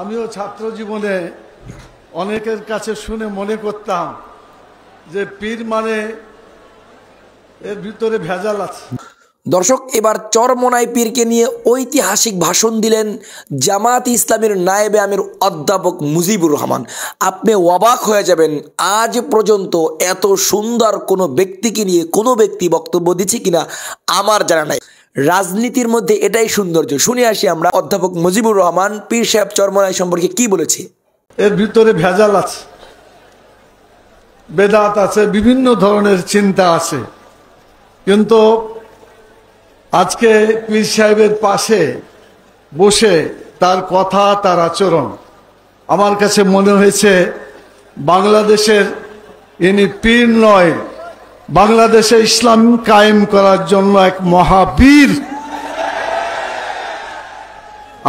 আমিও ছাত্র জীবনে অনেকের কাছে শুনে মনে করতাম যে পীর মানে এর ভিতরে ভেজাল আছে। দর্শক, এবার চরমোনাই পীরকে নিয়ে ঐতিহাসিক ভাষণ দিলেন জামাত ইসলামের নায়েবে আমির অধ্যাপক মুজিবুর রহমান। আপনি অবাক হয়ে যাবেন, আজ পর্যন্ত এত সুন্দর কোনো ব্যক্তিকে নিয়ে কোনো ব্যক্তি বক্তব্য দিচ্ছে কিনা আমার জানা নাই। রাজনীতির মধ্যে এটাই সৌন্দর্য। শুনে আসি আমরা অধ্যাপক মুজিবুর রহমান পীর সাহেব চরমোনাই সম্পর্কে কি বলেছে। এর ভিতরে ভেজাল আছে, বেদাত আছে, বিভিন্ন ধরনের চিন্তা আছে, কিন্তু আজকে পীর সাহেবের পাশে বসে তার কথা, তার আচরণ আমার কাছে মনে হয়েছে বাংলাদেশের ইনি পীর নয়, বাংলাদেশে ইসলাম কায়েম করার জন্য এক মহাবীর।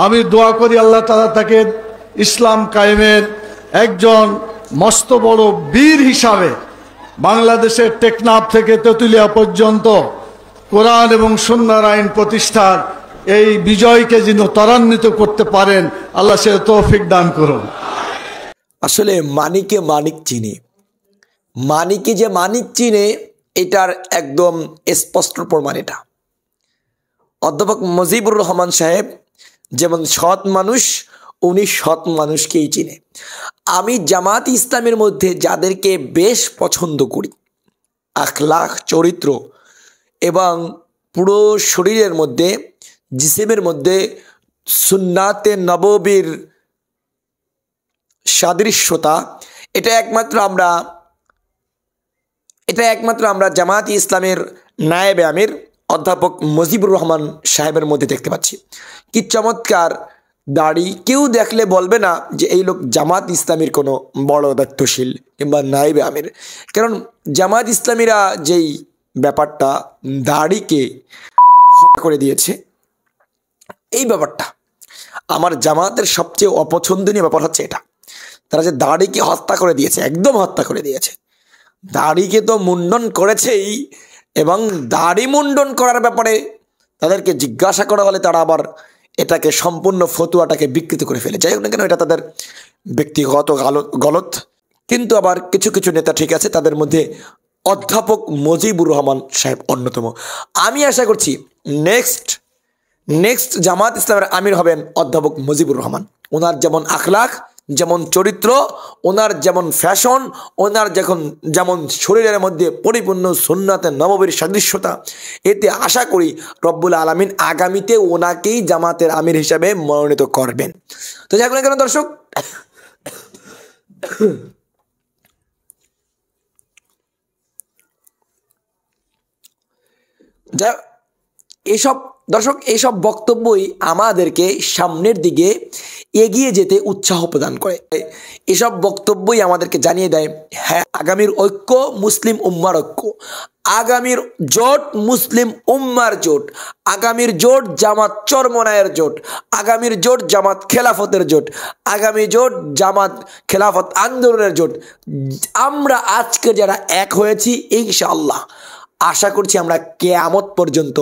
আমি দোয়া করি আল্লাহ তাআলা তাকে ইসলাম কায়েমের একজন মস্ত বড় বীর হিসাবে বাংলাদেশের টেকনাফ থেকে তেঁতুলিয়া পর্যন্ত কোরআন এবং সুন্নাহর আইন প্রতিষ্ঠার এই বিজয়কে যেন ত্বরান্বিত করতে পারেন, আল্লাহ সে তৌফিক দান করুন। আসলে মানিকে মানিক চিনে, মানিকে যে মানিক চিনে এটার একদম স্পষ্ট প্রমাণ এটা। অধ্যাপক মুজিবুর রহমান সাহেব যেমন সৎ মানুষ, উনি সৎ মানুষকেই চিনে। আমি জামাত ইসলামের মধ্যে যাদেরকে বেশ পছন্দ করি, আখলাক, চরিত্র এবং পুরো শরীরের মধ্যে, জিসেমের মধ্যে সুন্নাতে নববীর সাদৃশ্যতা, এটা একমাত্র আমরা জামাত ইসলামের নায়েবে আমির অধ্যাপক মুজিবুর রহমান সাহেবের মধ্যে দেখতে পাচ্ছি। কি চমৎকার দাড়ি! কেউ দেখলে বলবে না যে এই লোক জামাত ইসলামীর কোনো বড় দায়িত্বশীল কিংবা নায়েবে আমির। কারণ জামাত ইসলামীরা যেই ব্যাপারটা দাড়িকে হত্যা করে দিয়েছে, এই ব্যাপারটা আমার জামাতের সবচেয়ে অপছন্দনীয় ব্যাপার হচ্ছে এটা। তারা যে দাড়িকে হত্যা করে দিয়েছে, একদম হত্যা করে দিয়েছে। দাড়িকে তো মুন্ডন করেছেই, এবং দাড়ি মুন্ডন করার ব্যাপারে তাদেরকে জিজ্ঞাসা করা হলে তারা আবার এটাকে সম্পূর্ণ ফতুয়াটাকে বিকৃত করে ফেলে। যাই হোক না কেন, এটা তাদের ব্যক্তিগত গলত। কিন্তু আবার কিছু কিছু নেতা ঠিক আছে, তাদের মধ্যে অধ্যাপক মুজিবুর রহমান সাহেব অন্যতম। আমি আশা করছি নেক্সট জামাত ইসলামের আমির হবেন অধ্যাপক মুজিবুর রহমান। ওনার যেমন আখলাক, যেমন চরিত্র, ওনার যেমন ফ্যাশন, ওনার যেমন শরীরের মধ্যে পরিপূর্ণ সুন্নাতে নববীর সাদৃশ্যতা, এতে আশা করি রব্বুল আলামিন আগামীতে ওনাকেই জামাতের আমির হিসাবে মনোনীত করবেন। তো যাই হোক না কেন দর্শক, এইসব বক্তব্যই আমাদেরকে সামনের দিকে এগিয়ে যেতে উৎসাহ প্রদান করে। এসব বক্তব্যই আমাদেরকে জানিয়ে দেয়, হ্যাঁ, আগামীর ঐক্য মুসলিম উম্মার ঐক্য, আগামীর জোট মুসলিম উম্মার জোট, আগামীর জোট জামাত চরমোনাইয়ের জোট, আগামীর জোট জামাত খেলাফতের জোট, আগামী জোট জামাত খেলাফত আন্দোলনের জোট। আমরা আজকে যারা এক হয়েছি, ইনশাআল্লাহ আশা করছি আমরা কিয়ামত পর্যন্ত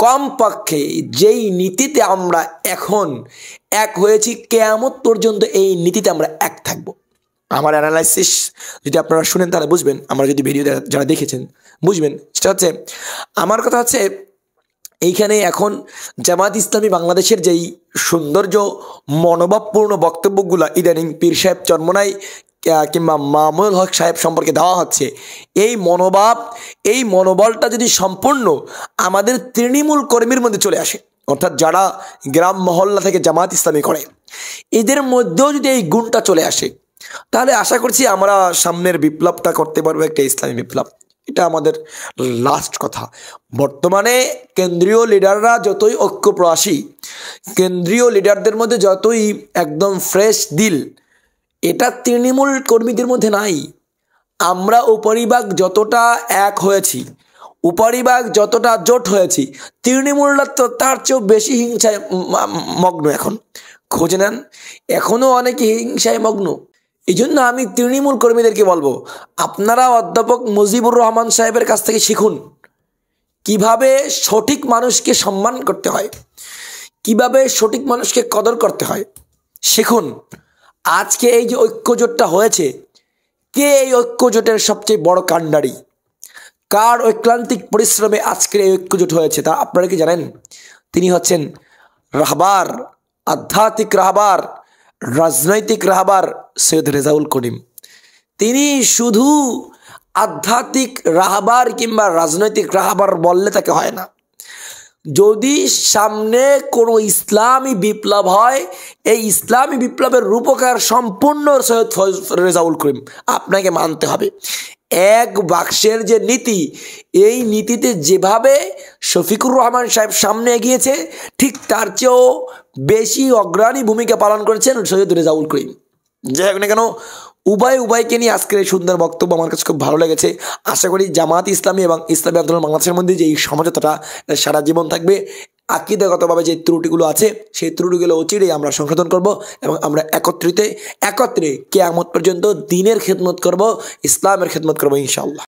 কমপক্ষে যেই নীতিতে আমরা এখন এক হয়েছি, কিয়ামত পর্যন্ত এই নীতিতে আমরা এক থাকব। আমার অ্যানালাইসিস যদি আপনারা শুনেন তাহলে বুঝবেন, আমরা যদি ভিডিও যারা দেখেছেন বুঝবেন। সেটা হচ্ছে, আমার কথা হচ্ছে এইখানে এখন জামাত ইসলামী বাংলাদেশের যেই সৌন্দর্য মনোভাবপূর্ণ বক্তব্যগুলো ইদানিং পীর সাহেব চরমোনাই কিংবা মামুনুল হক সাহেব সম্পর্কে দেওয়া হচ্ছে, এই মনোবলটা যদি সম্পূর্ণ আমাদের তৃণমূল কর্মীর মধ্যে চলে আসে, অর্থাৎ যারা গ্রাম মহল্লা থেকে জামাত ইসলামী করে, এদের মধ্যেও যদি এই গুণটা চলে আসে, তাহলে আশা করছি আমরা সামনের বিপ্লবটা করতে পারবো, একটা ইসলামী বিপ্লব। এটা আমাদের লাস্ট কথা। বর্তমানে কেন্দ্রীয় লিডাররা যতই ঐক্যপ্রয়াসী, কেন্দ্রীয় লিডারদের মধ্যে যতই একদম ফ্রেশ দিল, এটা তৃণমূল কর্মীদের মধ্যে নাই। আমরা উপরিভাগ যতটা এক হয়েছি, উপরিভাগ যতটা জোট হয়েছি, তৃণমূলরা তো তার চেয়েও বেশি হিংসায় মগ্ন। এখন খোঁজে নেন, এখনও অনেকে হিংসায় মগ্ন। এই জন্য আমি তৃণমূল কর্মীদেরকে বলবো, আপনারা অধ্যাপক মুজিবুর রহমান সাহেবের কাছ থেকে শিখুন কিভাবে সঠিক মানুষকে সম্মান করতে হয়, কিভাবে সঠিক মানুষকে কদর করতে হয় শিখুন। আজকে এই যে ঐক্যজোটটা হয়েছে, কে এই ঐক্যজোটের সবচেয়ে বড় কাণ্ডারি, কার ঐক্লান্তিক পরিশ্রমে আজকের এই ঐক্যজোট হয়েছে তা আপনারা কি জানেন? তিনি হচ্ছেন রাহবার, আধ্যাত্মিক রাহবার, রাজনৈতিক রাহবার সৈয়দ রেজাউল করিম। তিনি শুধু আধ্যাত্মিক রাহবার কিংবা রাজনৈতিক রাহবার বললে তাকে হয় না। যদি সামনে কোনো ইসলামী বিপ্লব হয়, এই ইসলামী বিপ্লবের রূপকার সম্পূর্ণ সৈয়দ রেজাউল করিম, আপনাকে মানতে হবে। এক বাক্সের যে নীতি, এই নীতিতে যেভাবে শফিকুর রহমান সাহেব সামনে এগিয়েছে, ঠিক তার চেয়েও বেশি অগ্রণী ভূমিকা পালন করেছেন সৈয়দ রেজাউল করিম। যাই হোক না কেন, উভয়কে নিয়ে আজকের এই সুন্দর বক্তব্য আমার কাছে খুব ভালো লেগেছে। আশা করি জামাত ইসলামী এবং ইসলামী আন্দোলন বাংলাদেশের মধ্যে যে এই সমঝোতাটা সারা জীবন থাকবে। আকীদাগতভাবে যে ত্রুটিগুলো আছে, সেই ত্রুটিগুলো অচিরেই আমরা সংশোধন করব এবং আমরা একত্রে কিয়ামত পর্যন্ত দ্বীনের খেদমত করব, ইসলামের খেদমত করব ইনশাআল্লাহ।